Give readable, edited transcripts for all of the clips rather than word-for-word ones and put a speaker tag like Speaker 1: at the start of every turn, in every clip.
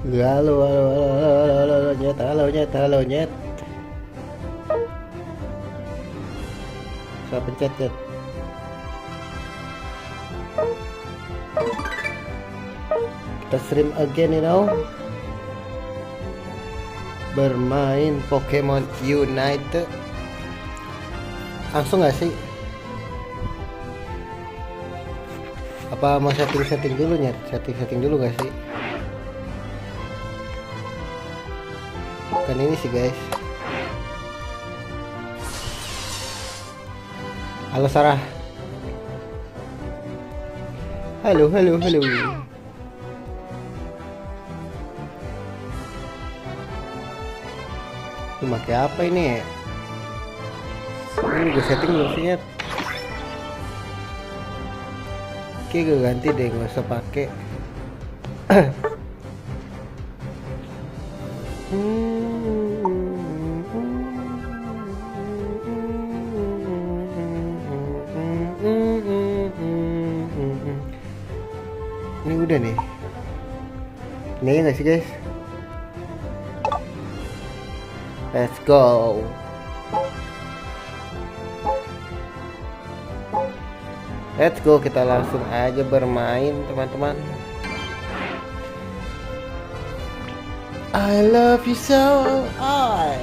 Speaker 1: Halo, halo, halo, halo, halo, nyet, halo, nyet, halo, nyet. Saya pencet, nyet. Kita stream again, bermain Pokemon Unite. Langsung nggak sih? Apa mau setting dulu, nyet? Setting dulu nggak sih? Bukan ini sih, guys. Halo, Sarah. Halo, halo, halo. Lu pakai apa ini? Ini gue setting belum sih, nyet. Oke, gue ganti deh, nggak usah pakai. Ini udah nih. Ini aja nggak sih, guys? Let's go. Let's go, kita langsung aja bermain, teman-teman. I love you so, I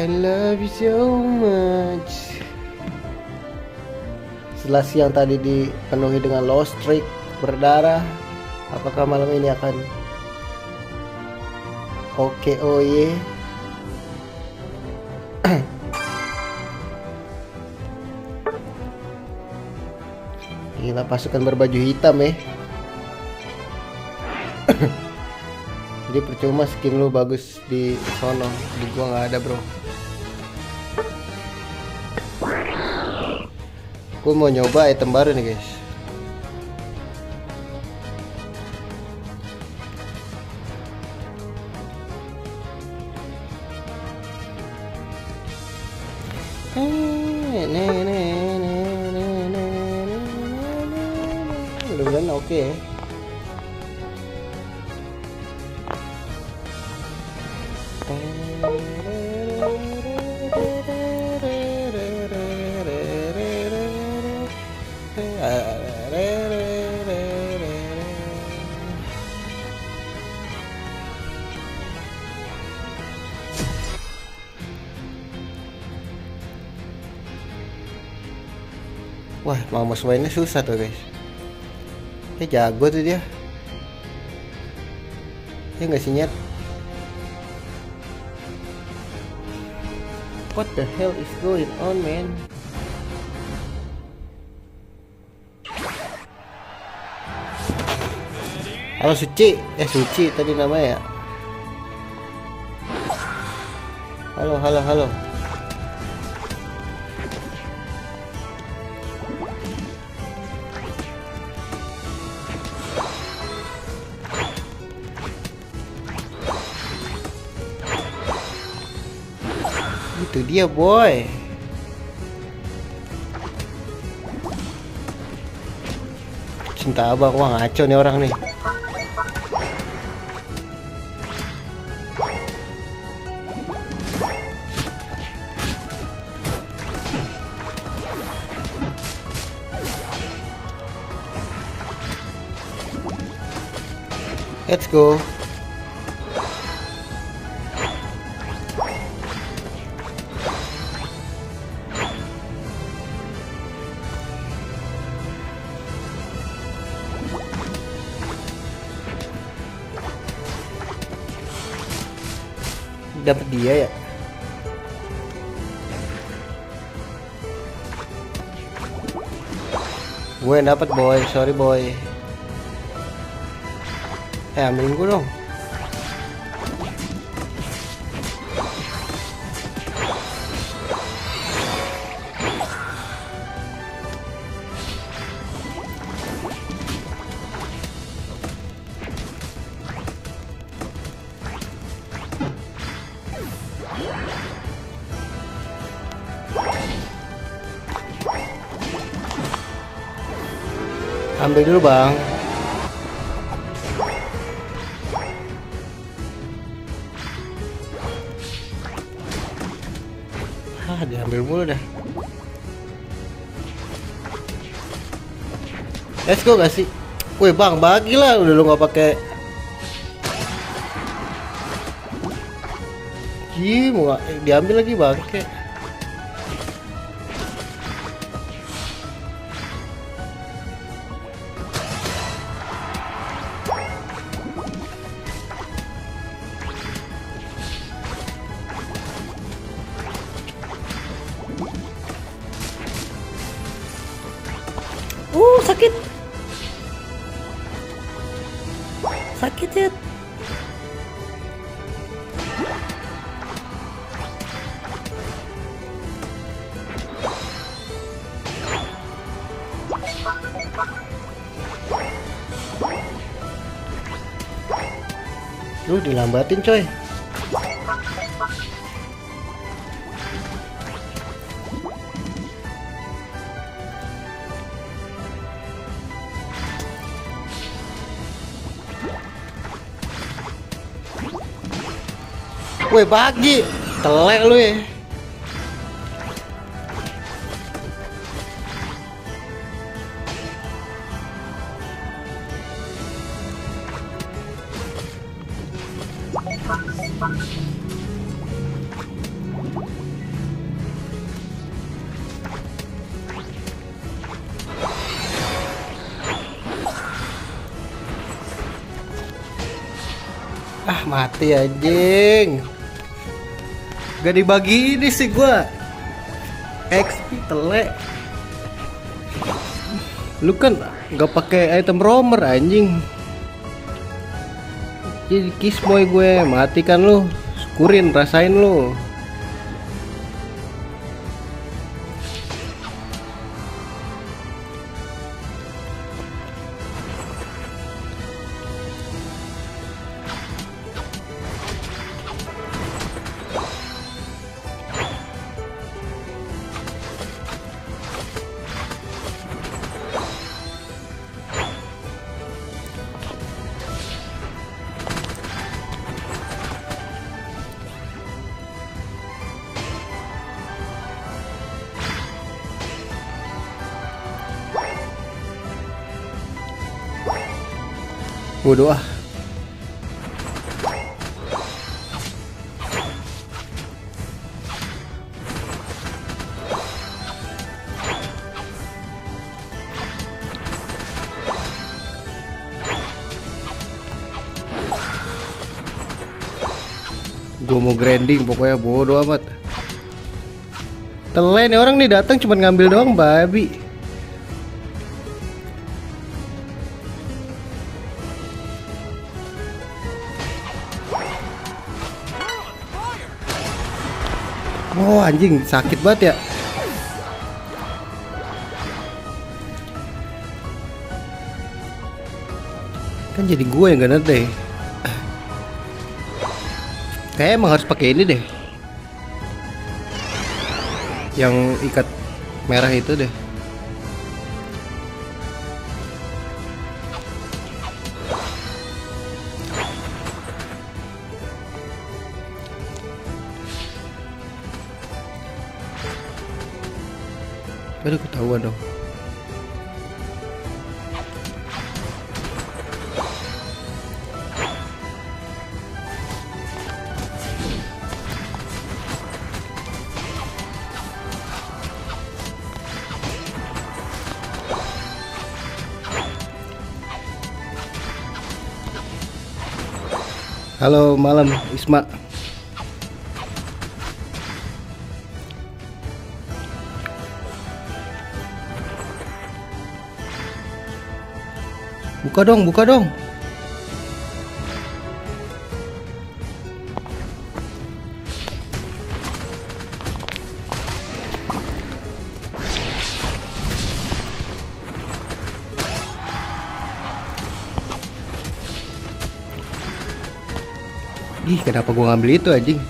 Speaker 1: love you so much. Setelah siang tadi dipenuhi dengan lost streak berdarah, apakah malam ini akan oke, oh ye? Gila, pasukan berbaju hitam ya. Jadi percuma skin lu bagus di sono, di gua nggak ada, bro. Gua mau nyoba item baru nih, guys. Mudah-mudahan oke ya. Wah, mau mainnya susah tuh, guys. Jago tuh dia. Ya nggak sih, nyet? What the hell is going on, man? Halo Suci, Suci tadi namanya ya. Halo, halo, halo. Itu dia, boy. Cinta abang, wah ngaco nih orang nih. Let's go. Dapat dia ya. Gue dapat, boy. Sorry, boy. Ambilin gue dong. Ambil dulu, bang. diambil mulu dah. Let's go gak sih? Wih bang, bagilah udah lu nggak pakai. Mau diambil lagi bang kayak. Sakit. Sakit ya. Lu dilambatin coy. Woi bagi, telek lu ya. Ah mati anjing. Gak dibagi ini sih gua. XP telek. Lu kan gak pakai item roamer anjing. Jadi kiss boy gue mati kan lu. Syukurin rasain lu. Bodoh ah. Gue mau grinding pokoknya bodoh amat. Telen nih orang nih datang cuma ngambil doang babi. Oh anjing sakit banget ya. Kan jadi gue yang gak deh. Kayak emang harus pakai ini deh. Yang ikat merah itu deh. Aduh ketahuan dong. Halo malam Isma. Buka dong, buka dong. Ih, kenapa gua ngambil itu anjing?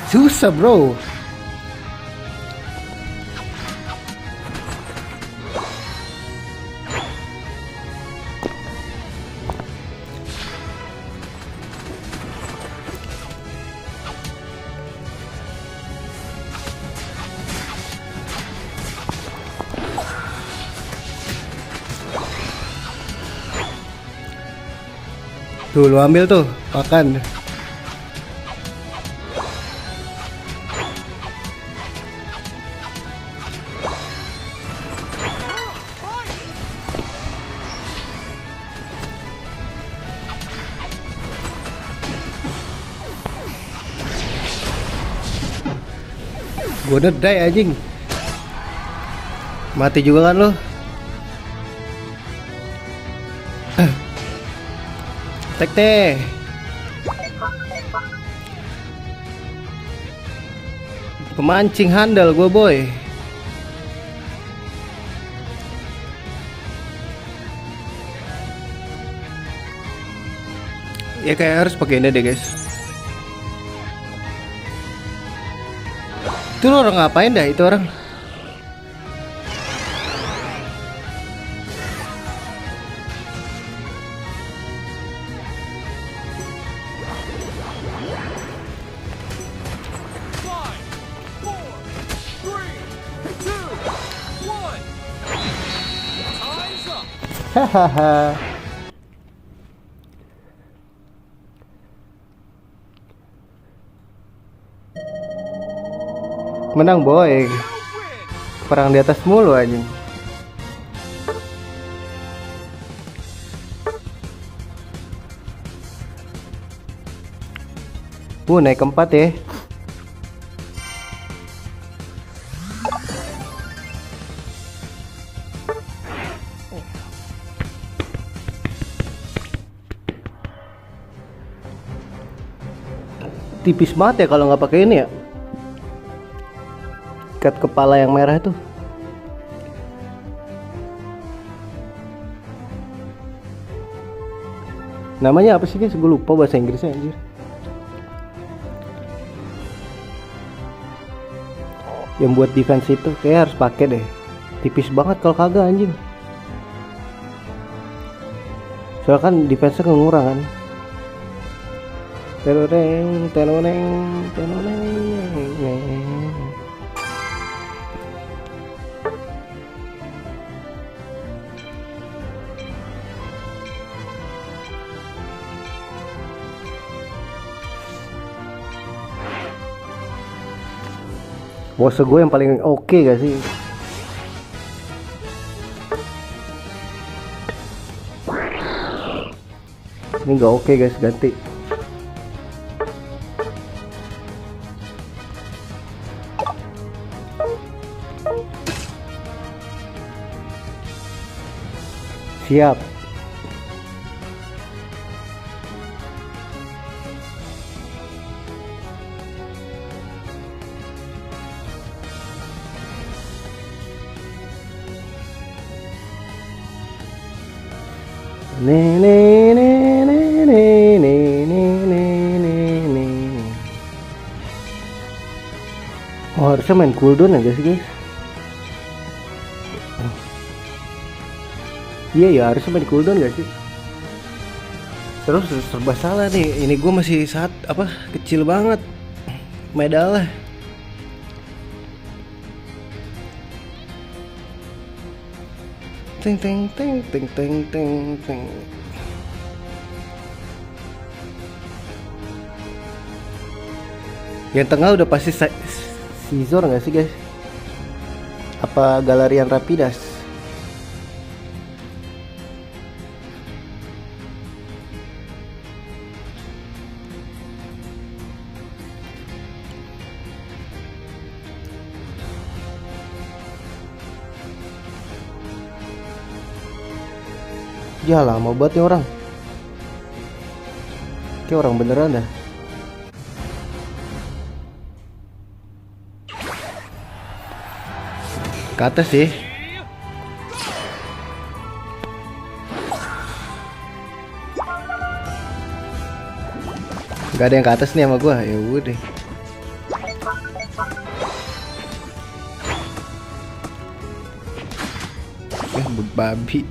Speaker 1: Susah bro. Tuh lu ambil tuh, makan. Gue nedai anjing. Mati juga kan lo. Tek teh. Pemancing handal gue boy. Ya kayak harus pakai ini deh guys. Itu orang ngapain dah itu orang? Hahaha. Menang boy. Perang di atas mulu anjing. Naik keempat ya. Tipis banget ya kalau nggak pakai ini ya. Ikat kepala yang merah itu. Namanya apa sih guys? Gue lupa bahasa Inggrisnya anjir. Yang buat defense itu kayak harus pakai deh. Tipis banget kalau kagak anjing. Soalnya kan defense-nya ngurang kan. Tenoneng, tenoneng, tenoneng. Bos gue yang paling oke gak sih? Ini gak oke guys, ganti. Siap. Oh, harusnya main cooldown aja sih guys. Iya ya, harusnya main cooldown gak sih? Terus serba salah nih. Ini gue masih kecil banget medalnya. Ting ting ting ting ting ting ting. Yang tengah udah pasti Scizor nggak sih guys? Apa Galarian Rapidas? Ya lama banget nih orang. Kayak orang beneran dah. Ke atas sih. Gak ada yang ke atas nih sama gua. Ya udah. Babi.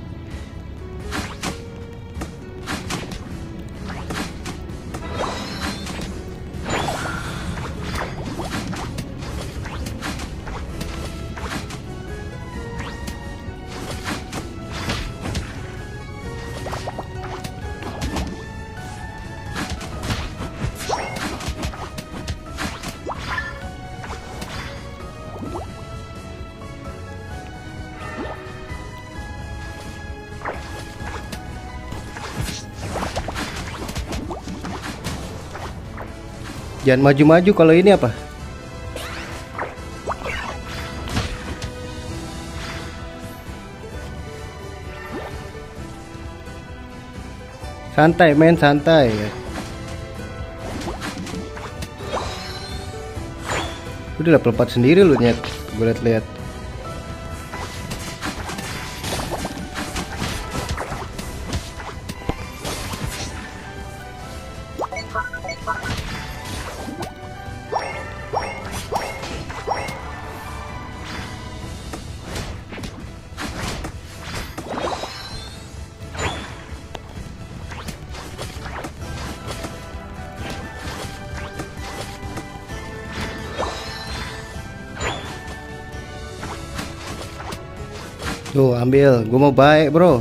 Speaker 1: Jangan maju-maju kalau ini apa? Santai men, santai ya. Udah level 4 sendiri lu nyet. Gue liat-liat. Tuh ambil, gue mau baik bro.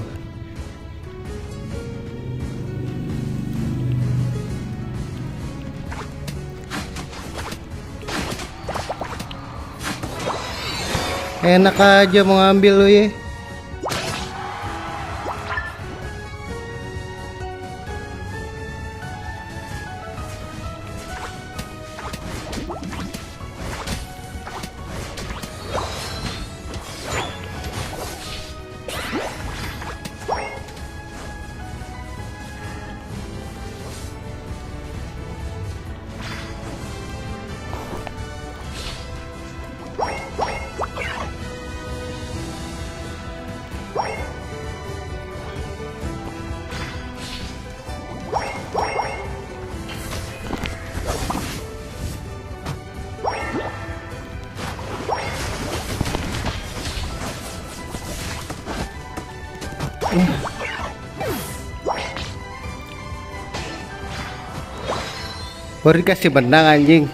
Speaker 1: Enak aja mau ngambil lu ya. Baru dikasih benang anjing.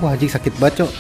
Speaker 1: Wah anjing sakit banget cok.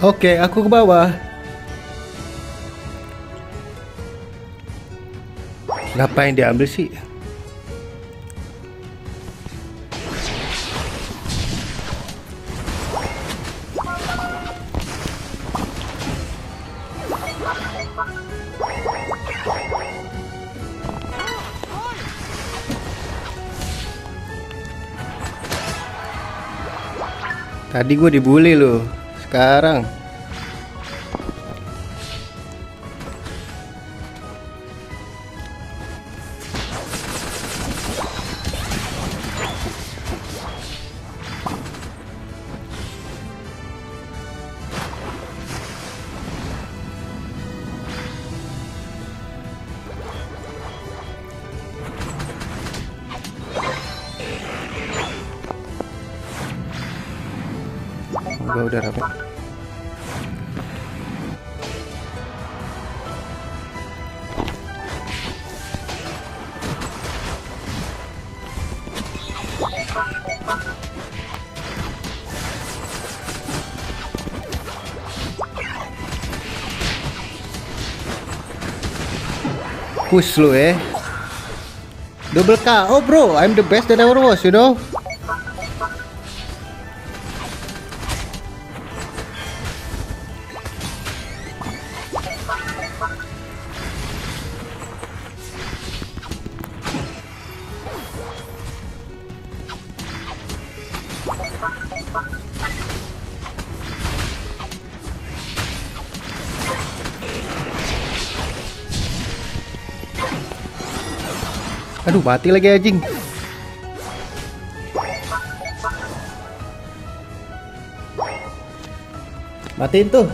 Speaker 1: Oke, aku ke bawah. Kenapa yang diambil sih? Tadi gue dibully loh. Sekarang gue udah rame. Push lu double KO bro, I'm the best that ever was, you know. Aduh, mati lagi anjing. Matiin tuh.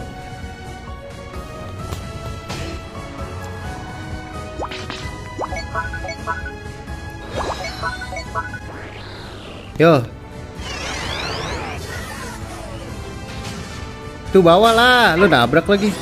Speaker 1: Yo. Tuh bawa lah, lu nabrak lagi.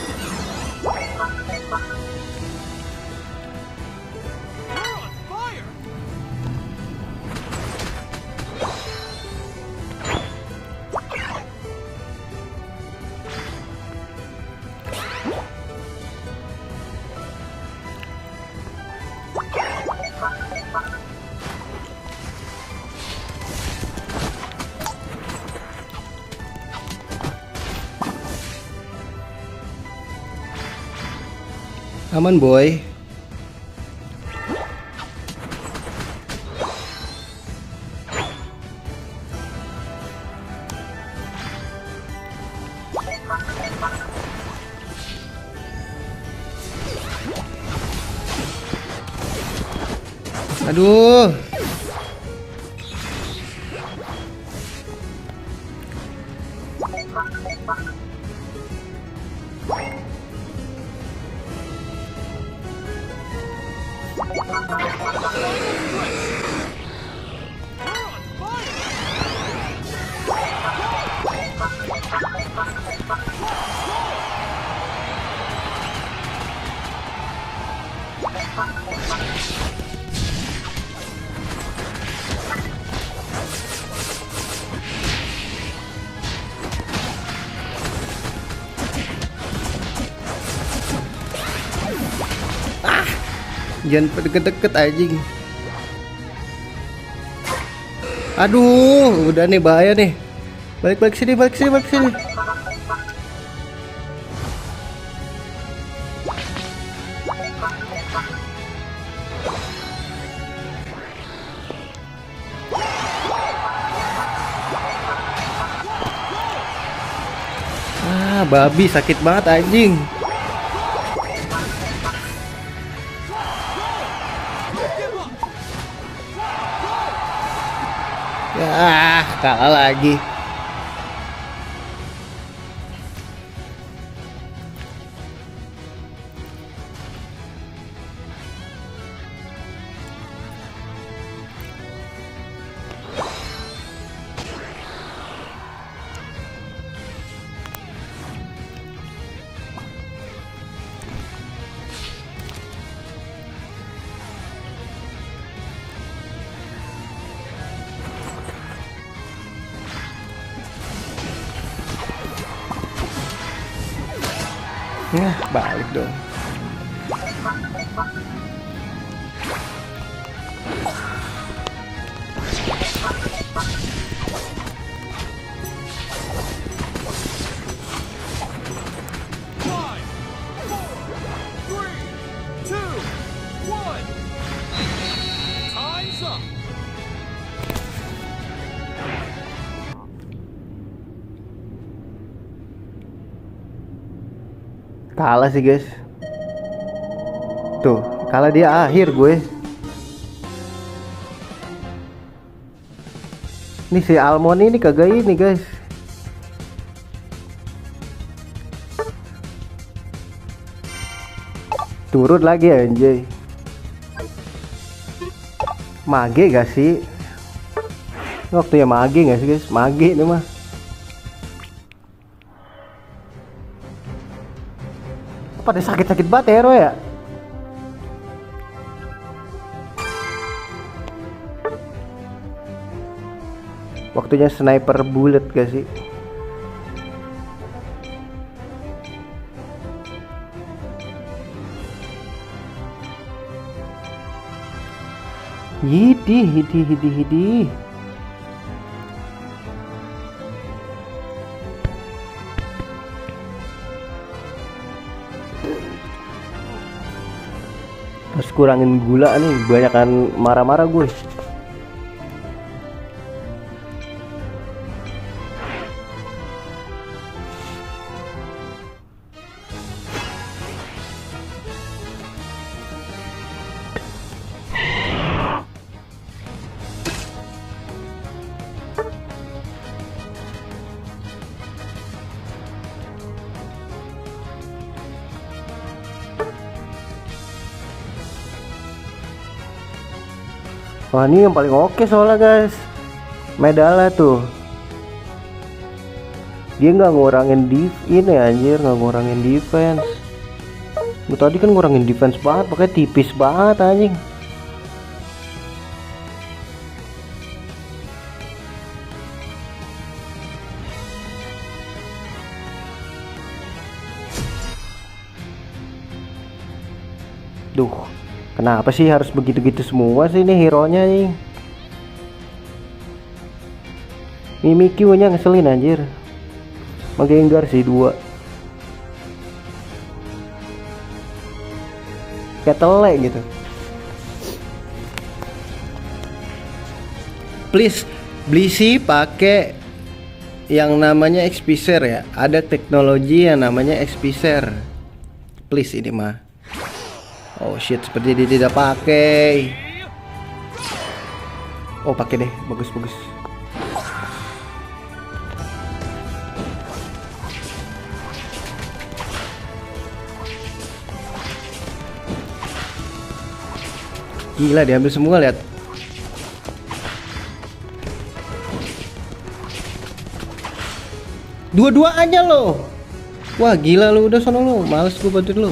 Speaker 1: Aman boy. Aduh. Jangan deket-deket anjing. Aduh, udah nih bahaya nih. Balik sini, balik sini, balik sini. Ah, babi sakit banget anjing. Ya, kalah lagi. Nah, balik dong. Kalah sih guys. Tuh, kalah dia akhir gue. Ini si Almond ini kagak ini guys. Turun lagi anjay. Mage gak sih? Waktunya mage gak sih guys? Mage ini mah. Pada sakit-sakit banget hero ya. Waktunya sniper bullet gak sih? Hidi. Harus kurangin gula nih, banyakan marah-marah gue. Wah ini yang paling oke soalnya guys, Medala tuh dia nggak ngurangin ini anjir, nggak ngurangin defense. Gue tadi kan ngurangin defense banget, pakai tipis banget anjing. Duh, kenapa sih harus begitu-gitu semua sih ini hero-nya nih? Mimikyu-nya ngeselin anjir. Menggengar sih 2. Kayak telek gitu. Please beli sih pakai yang namanya XP Share ya. Ada teknologi yang namanya XP Share. Please ini mah. Oh shit, seperti dia tidak pakai. Oh pakai deh, bagus. Gila diambil semua, lihat. Dua-duanya loh. Wah gila lu, udah sono lu, males gue bantuin lu.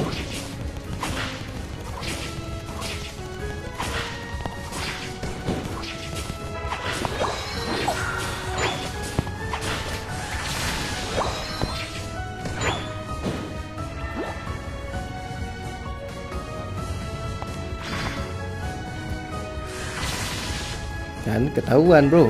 Speaker 1: Kan ketahuan bro.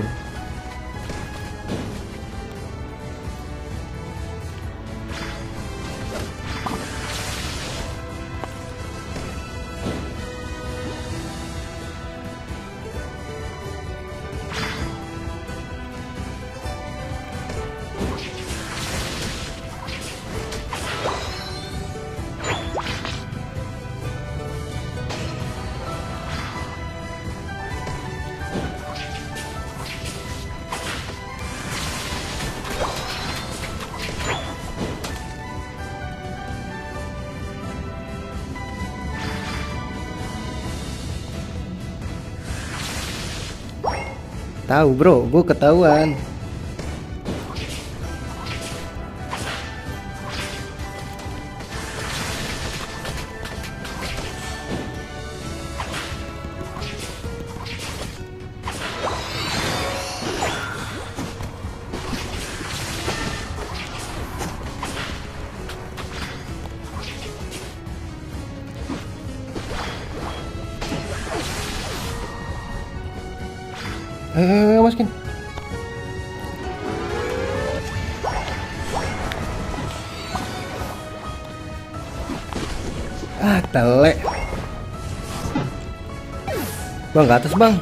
Speaker 1: Tahu bro, gue ketahuan. Masukin. Telek. Bang, ke atas bang.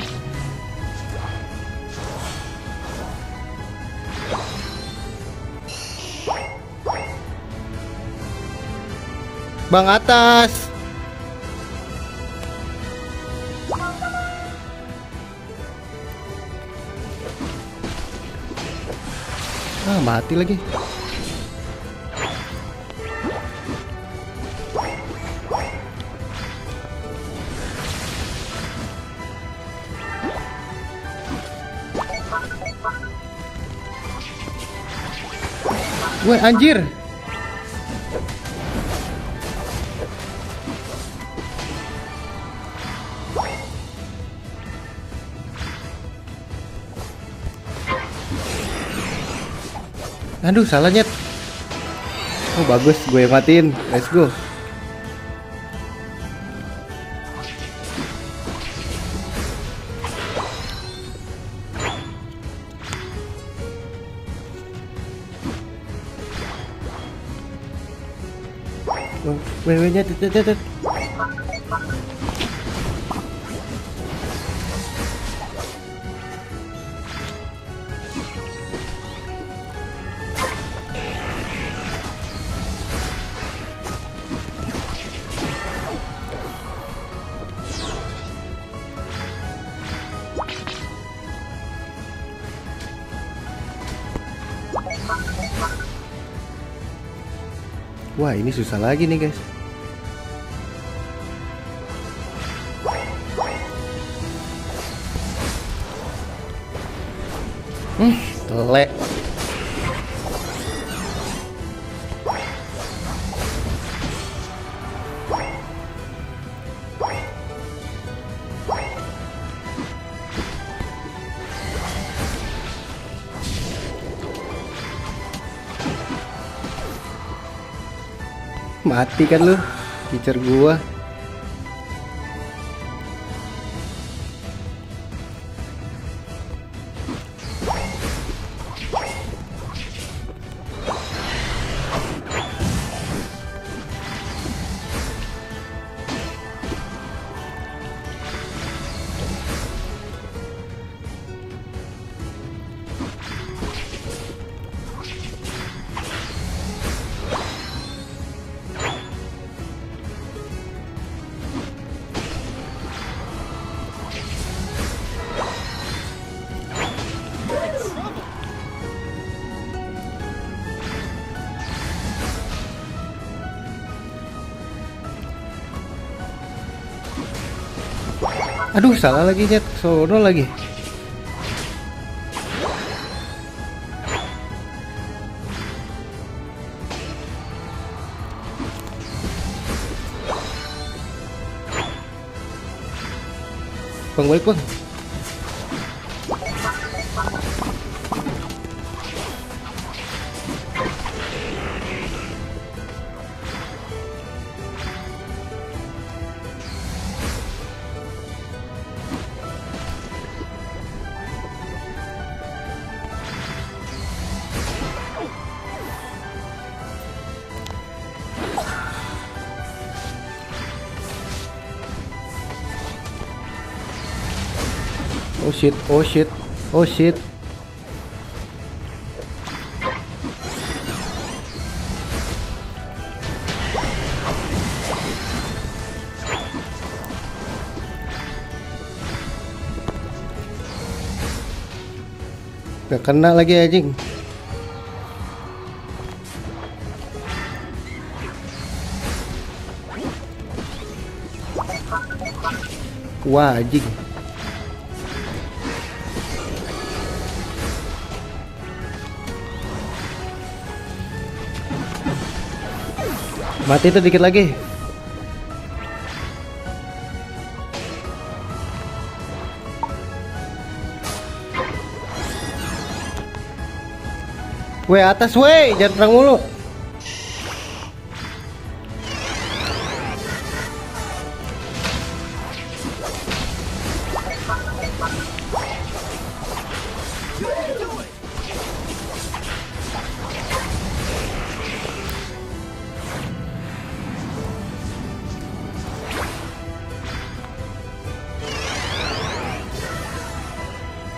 Speaker 1: Bang atas. Ah, mati lagi. Wah, anjir. Aduh, salah nyet. Oh, bagus, gue yang matiin. Let's go. Oh, wewe-nya tet. Wah, ini susah lagi nih guys. Telek. Mati kan lu, kicer gua. Aduh, salah lagi nyet, sono lagi. Bang, balik bang. Oh shit, oh shit, oh shit. Gak kena lagi anjing. Wah anjing. Mati itu dikit lagi. Weh, atas weh, jangan perang mulu.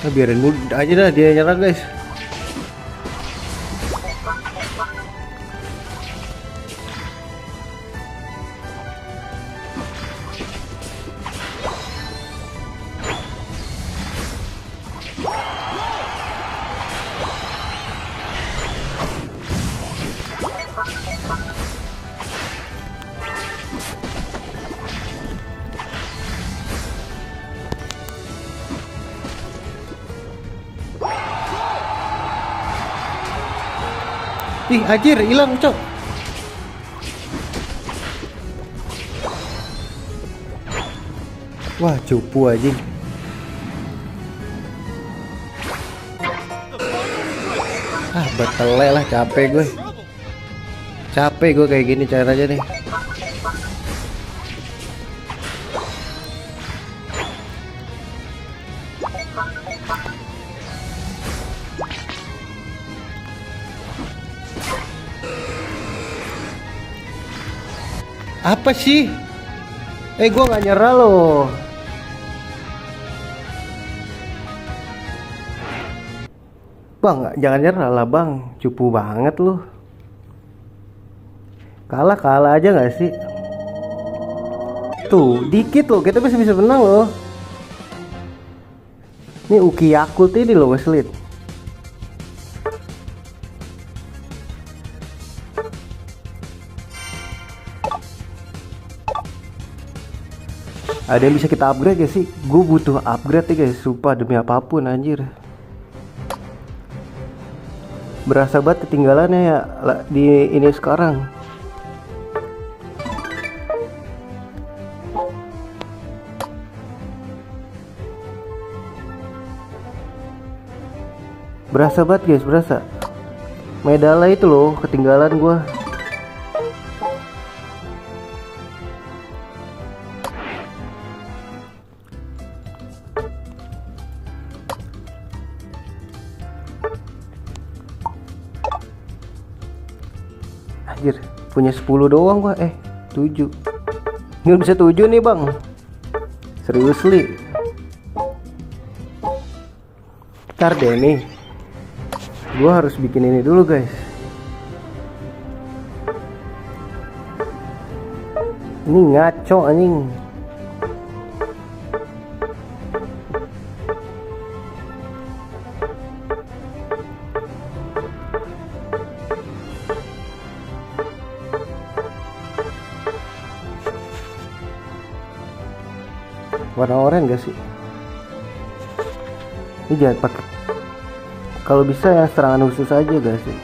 Speaker 1: Nah, biarin mudah aja dah dia nyerang guys. Ih, anjir, hilang, cok. Wah, cupu aja. Ah, betele lah, capek gue. Capek gue kayak gini caranya nih. Apa sih? Gue gak nyerah loh. Bang, jangan nyerah lah bang. Cupu banget loh. Kalah aja gak sih? Tuh, dikit loh. Kita bisa menang loh. Ini Uki Yakult ini loh ngeselin. Ada yang bisa kita upgrade ya sih? Gue butuh upgrade ya guys, sumpah demi apapun anjir. Berasa banget ketinggalannya ya di ini sekarang. Berasa banget guys, berasa. Medala itu loh ketinggalan gue. Anjir, punya 10 doang gua. 7. Ini bisa 7 nih, Bang. Seriously. Ntar deh nih. Gua harus bikin ini dulu, guys. Ini ngaco anjing. Warna oranye gak sih? Ini jangan pakai. Kalau bisa yang serangan khusus aja gak sih?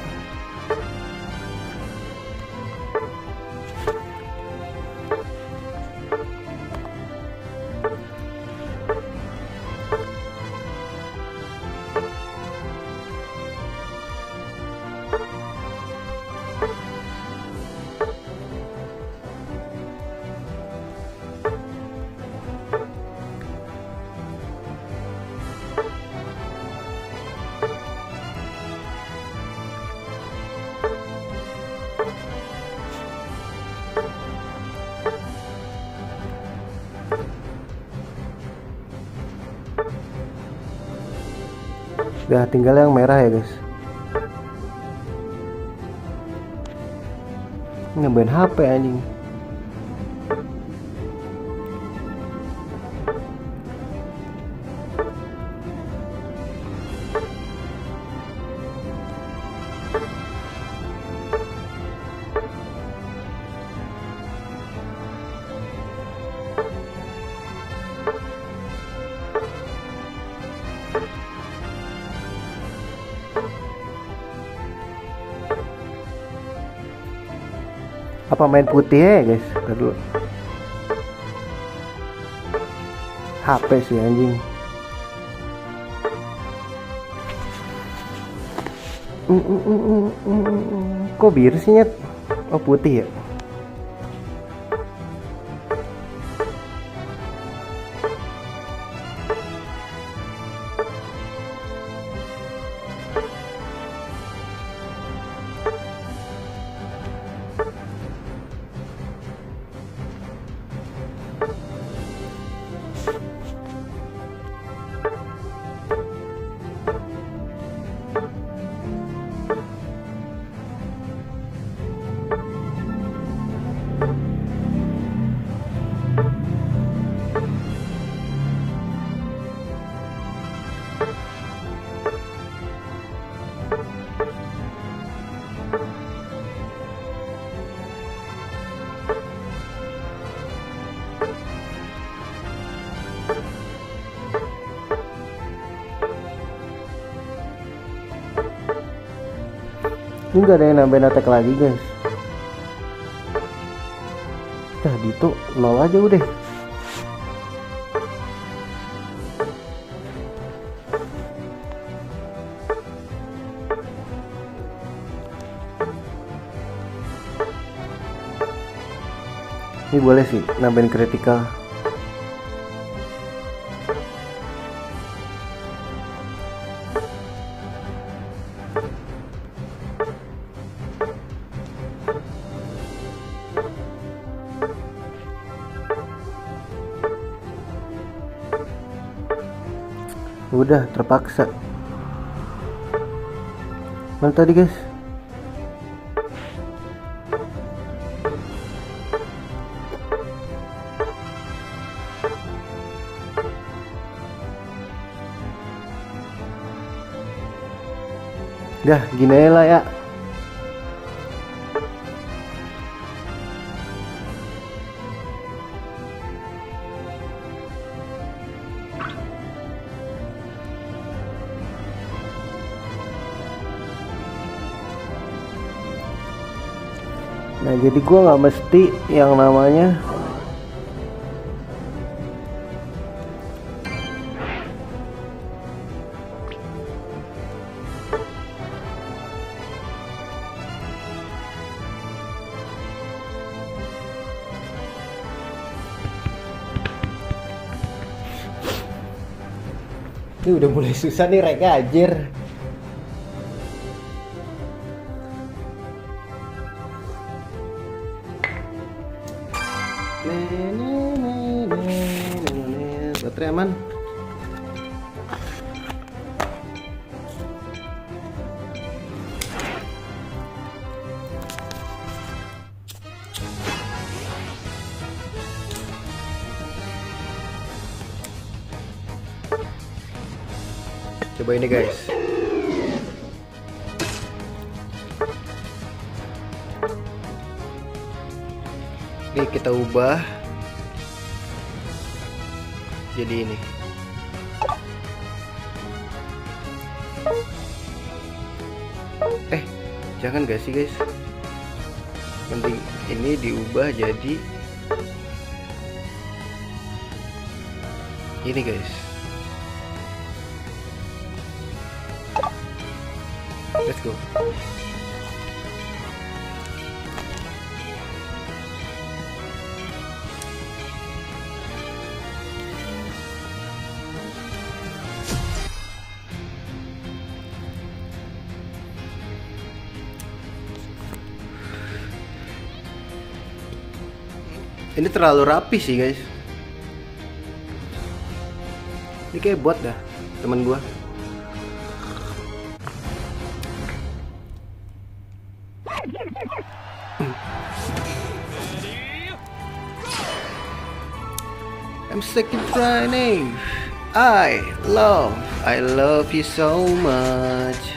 Speaker 1: Udah tinggal yang merah ya guys. Ngambilin HP anjing. Apa main putih ya guys? Ntar dulu. HP sih anjing. Kok biru sih nyet? Oh putih ya. Ini nggak ada yang nambahin attack lagi guys. Dah Dito 0 aja udah. Ini boleh sih nambahin critical. Udah terpaksa. Mana tadi guys? Dah gini aja lah ya. Nah jadi gua nggak mesti yang namanya ini udah mulai susah nih reka anjir. Baterai aman. Coba ini guys. Ini kita ubah jadi ini. Jangan gak sih guys? Mending ini diubah jadi ini guys. Let's go. Ini terlalu rapi sih guys. Ini kayak bot dah temen gua. I'm second training. I love you so much.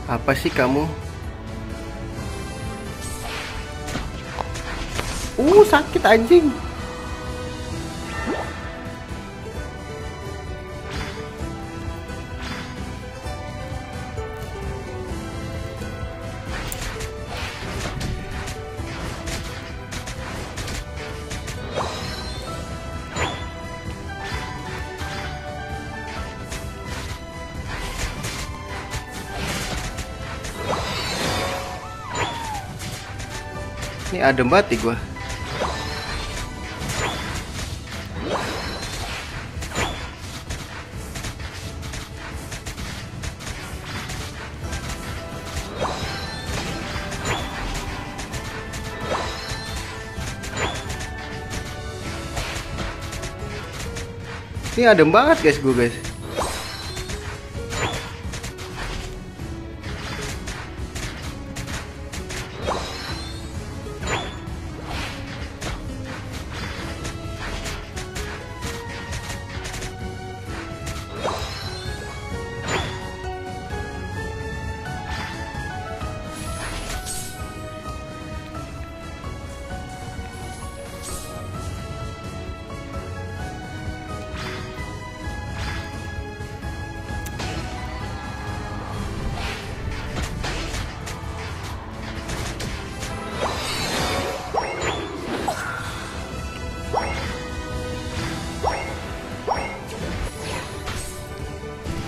Speaker 1: Apa sih kamu? Sakit anjing. Ini adem banget nih gua. Ini adem banget guys, gue guys.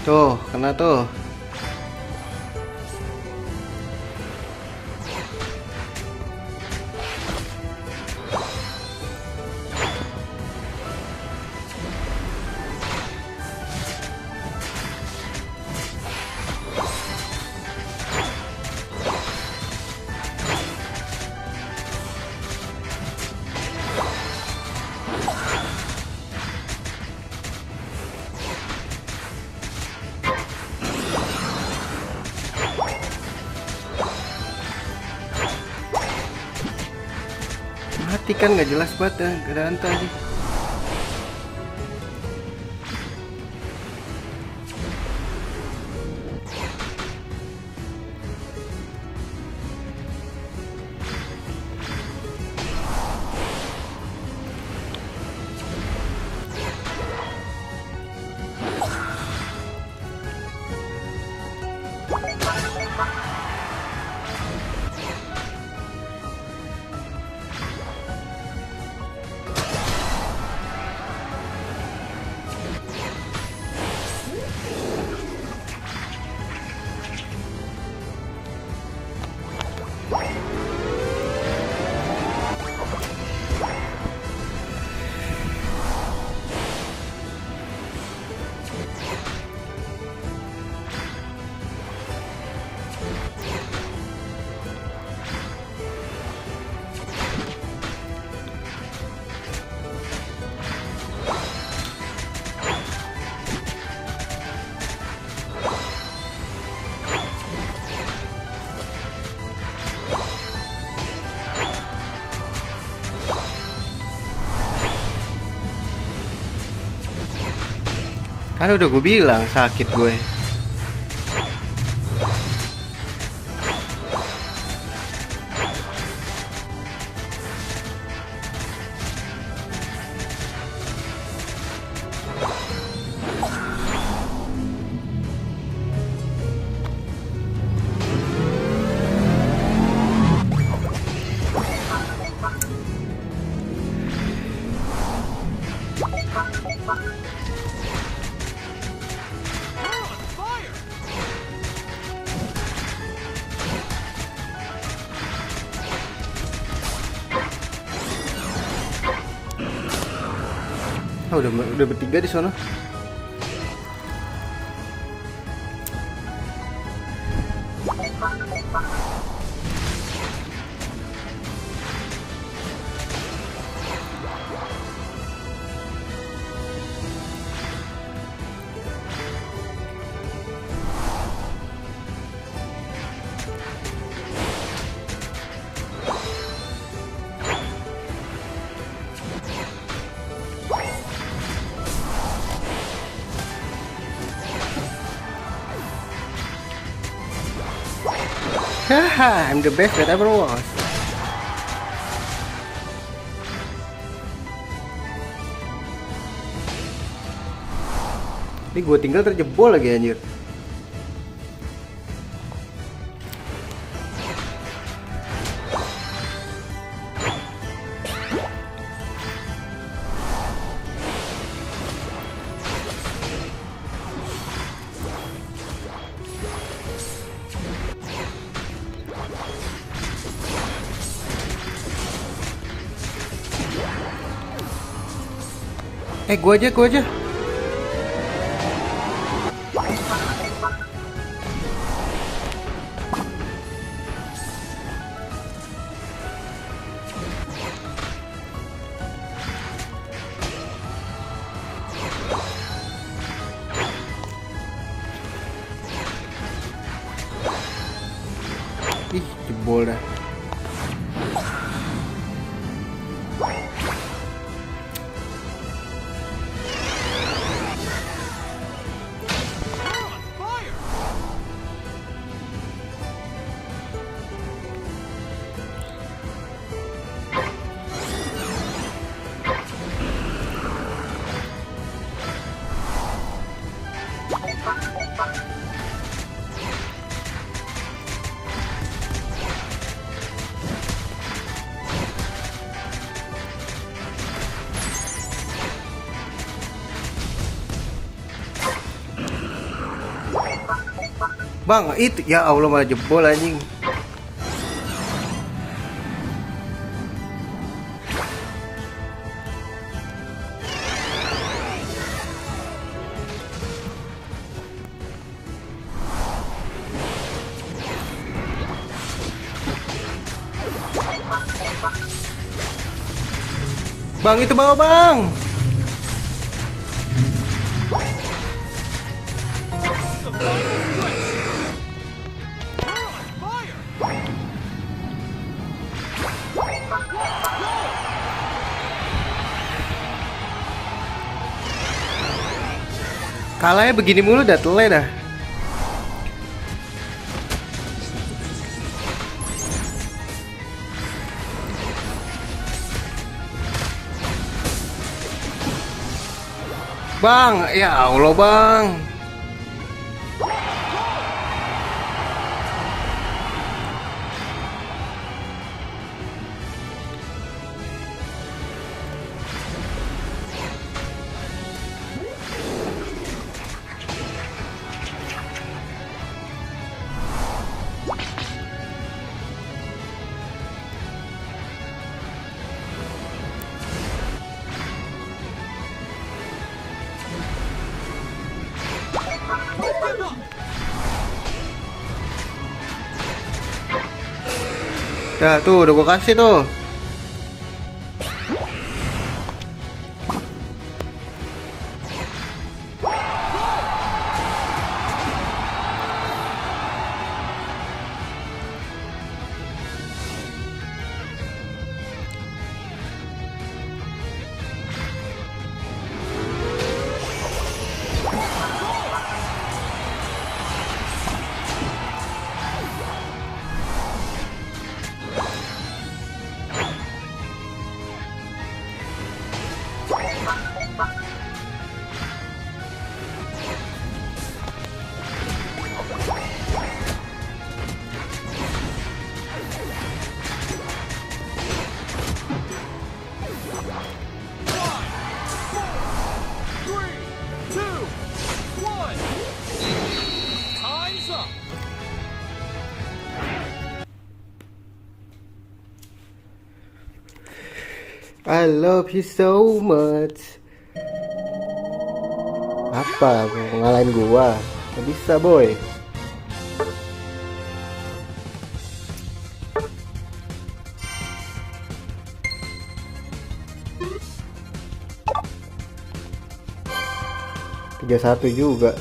Speaker 1: Tuh, kena tuh. Mati kan, nggak jelas banget ya, gak ada anta aja. Kan udah gue bilang sakit gue. Ah, udah bertiga di sana. Haha, I'm the best that ever was. Ini gue tinggal terjebol lagi anjir. Gue aja. jebol dah. Bang, itu ya Allah malah jebol anjing. Bang, itu bawa bang. Kalahnya begini mulu dah telat dah. Bang, ya Allah bang. Dah tuh, udah gua kasih tuh. I love you so much. Apa mau ngalahin gua? Gak bisa boy. Tiga satu juga.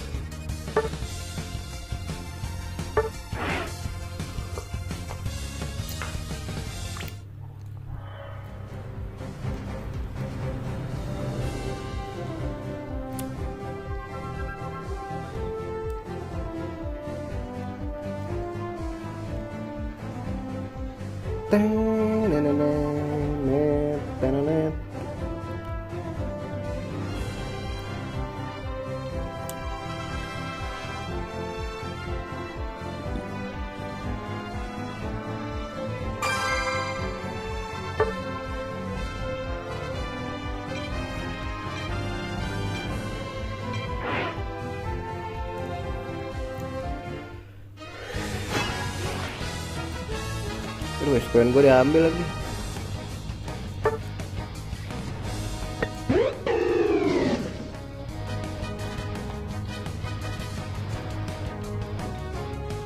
Speaker 1: Terus pengen gue diambil lagi.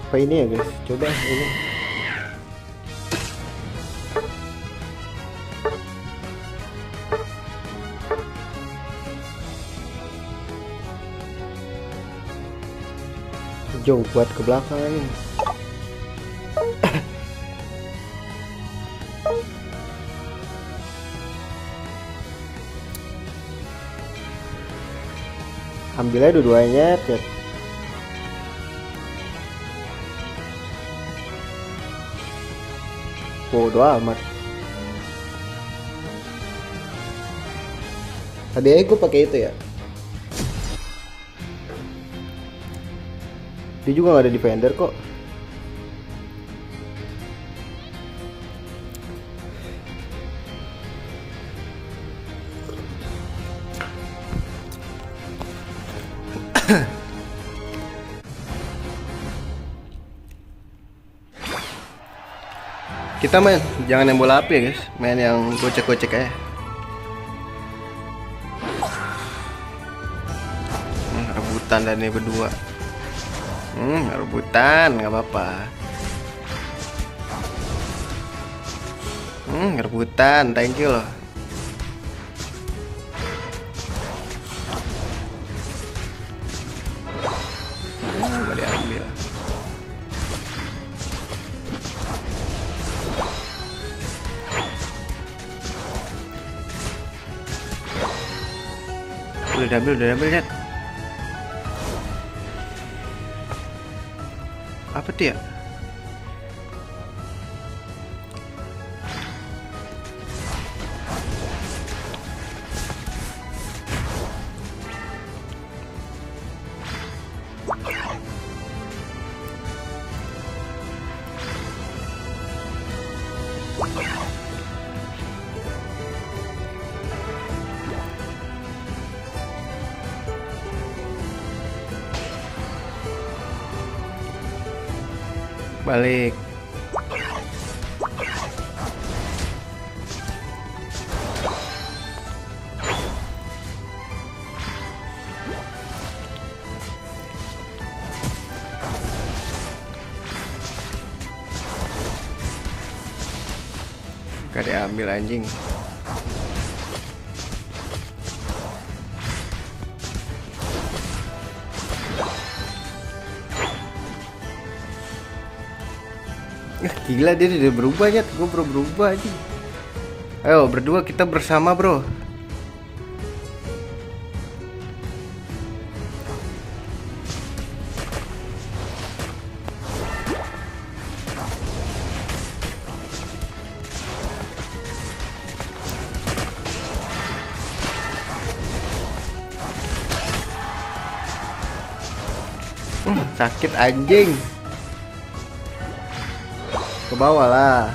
Speaker 1: Apa ini ya guys? Coba ini. Jauh buat ke belakang. Ambilnya dua-duanya, Chat. Bodo amat. Tadi aja gue pakai itu ya. Dia juga nggak ada defender kok. Kita main, jangan yang bola api ya guys, main yang gocek-gocek aja. Rebutan dan ini berdua. Rebutan nggak apa-apa. Rebutan, thank you loh. Gak diambil. Udah diambil lihat. Apa tuh ya? Balik. Gak diambil anjing. Gila dia udah berubah ya, gue berubah aja. Ayo berdua kita bersama bro. Sakit anjing. Ke bawah lah.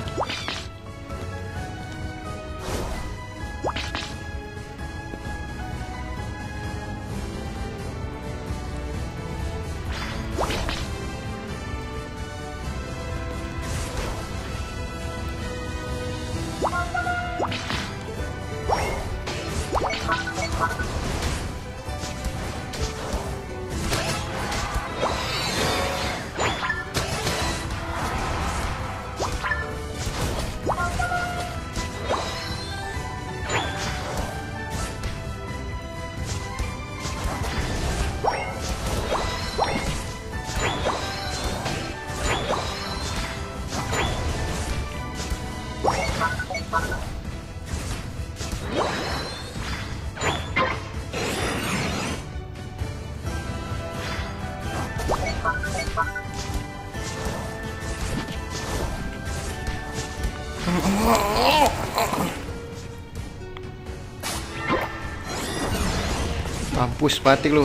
Speaker 1: Mampus mati lu.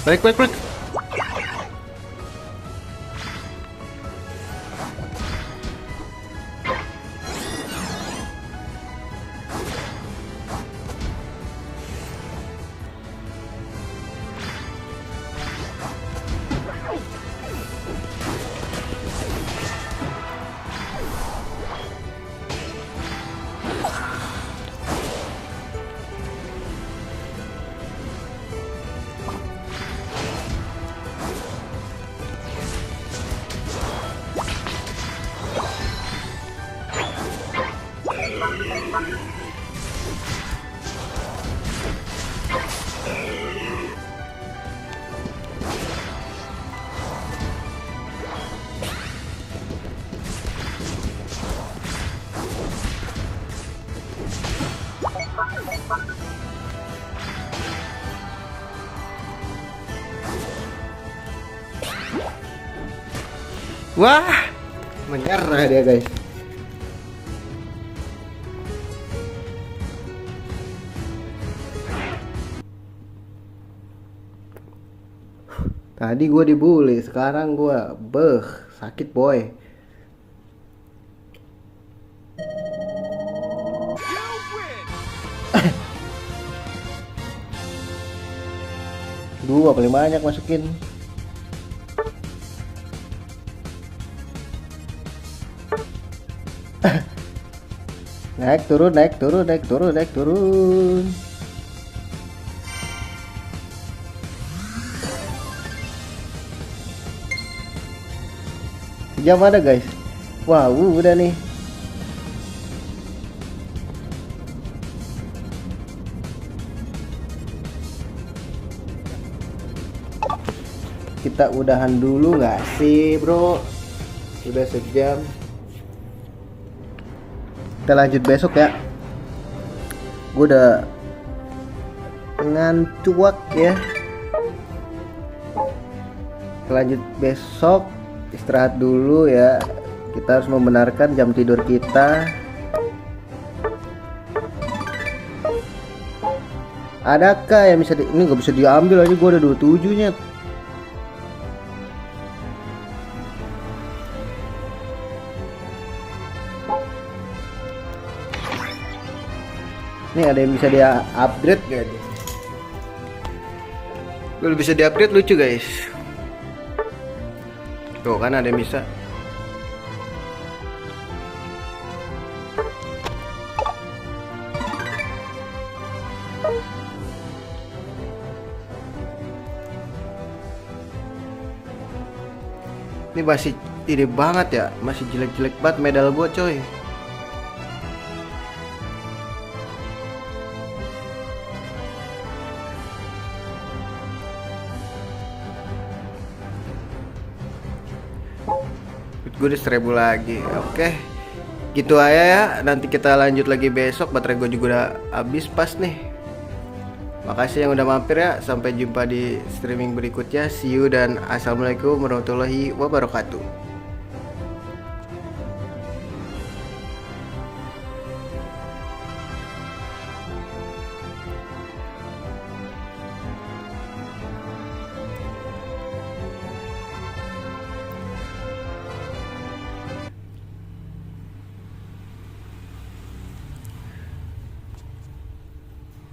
Speaker 1: Balik, balik, balik. Wah, menyerah dia guys. Tadi gue dibully, sekarang gue sakit boy. Dua paling banyak masukin. Naik turun, naik turun, naik turun, naik turun. Jam ada guys. Wah, udah nih. Kita udahan dulu nggak sih bro? Sudah sejam. Kita lanjut besok ya. Gue udah ngantuk ya. Kita lanjut besok. Istirahat dulu ya. Kita harus membenarkan jam tidur kita. Adakah yang bisa ini nggak bisa diambil aja, gue ada 27 nya. Ini ada yang bisa dia upgrade gak nih? Kalau bisa di upgrade lucu guys. Tuh kan ada yang bisa. Ini masih ide banget ya, masih jelek-jelek banget medal gua coy. Gue udah 1000 lagi. Oke, gitu aja ya. Nanti kita lanjut lagi besok. Baterai gue juga udah habis pas nih. Makasih yang udah mampir ya. Sampai jumpa di streaming berikutnya. See you dan assalamualaikum warahmatullahi wabarakatuh.